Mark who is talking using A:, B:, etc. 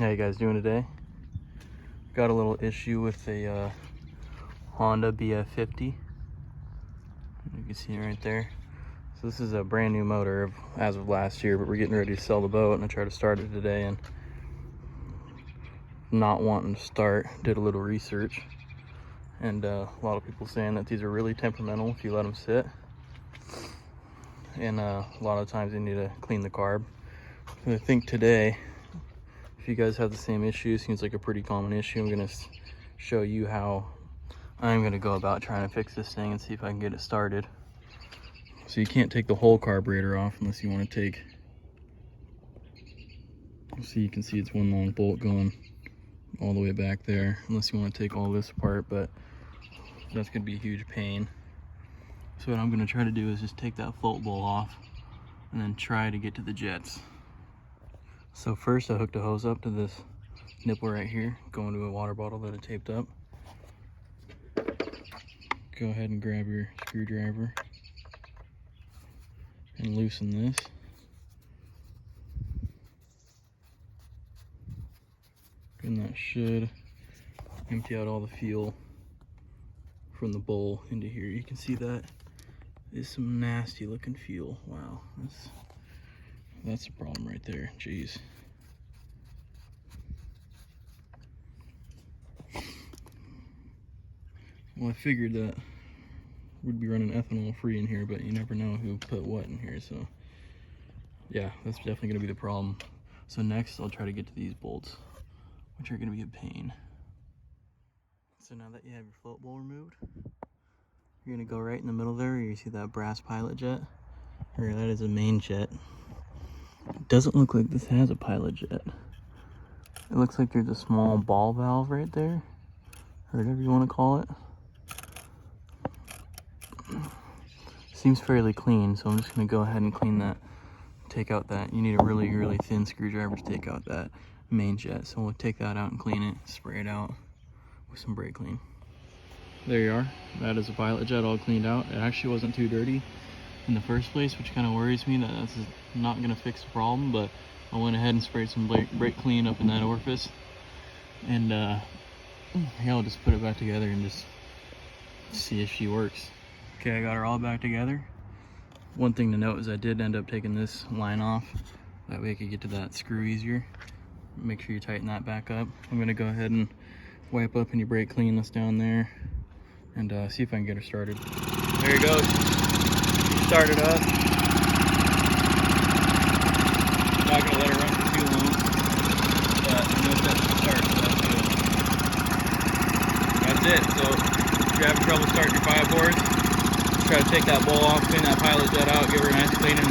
A: How you guys doing today? Got a little issue with a Honda BF50. You can see it right there. So this is a brand new motor as of last year, but we're getting ready to sell the boat, and I tried to start it today and not wanting to start. Did a little research, and a lot of people saying that these are really temperamental if you let them sit, and a lot of times you need to clean the carb. And I think today, if you guys have the same issue, seems like a pretty common issue, I'm gonna show you how I'm gonna go about trying to fix this thing and see if I can get it started. So you can't take the whole carburetor off unless you want to take, so you can see it's one long bolt going all the way back there, unless you want to take all this apart, but that's gonna be a huge pain. So what I'm gonna try to do is just take that float bowl off and then try to get to the jets. So first I hooked a hose up to this nipple right here, going to a water bottle that I taped up. Go ahead and grab your screwdriver and loosen this. And that should empty out all the fuel from the bowl into here. You can see that is some nasty looking fuel. Wow, that's a problem right there. Jeez. Well, I figured that we'd be running ethanol free in here, but you never know who put what in here. So yeah, that's definitely gonna be the problem. So next I'll try to get to these bolts, which are gonna be a pain. So now that you have your float bowl removed, you're gonna go right in the middle there. You see that brass pilot jet? Or that is a main jet. It doesn't look like this has a pilot jet. It looks like there's a small ball valve right there, or whatever you want to call it. Seems fairly clean, so I'm just going to go ahead and clean that. Take out that. You need a really, really thin screwdriver to take out that main jet. So we'll take that out and clean it, spray it out with some brake clean. There you are. That is a pilot jet all cleaned out. It actually wasn't too dirty in the first place, which kind of worries me that this is not going to fix the problem, but I went ahead and sprayed some brake clean up in that orifice, and yeah, I'll just put it back together and just see if she works. Okay, I got her all back together. One thing to note is I did end up taking this line off, that way I could get to that screw easier. Make sure you tighten that back up. I'm going to go ahead and wipe up any brake clean that's down there and see if I can get her started. There it goes. Start it up. I'm not going to let her run for too long, but I know that should start, so that's good. That's it. So if you're having trouble starting your 5-bores, try to take that bowl off, clean that pilot jet out, give her a nice cleaning,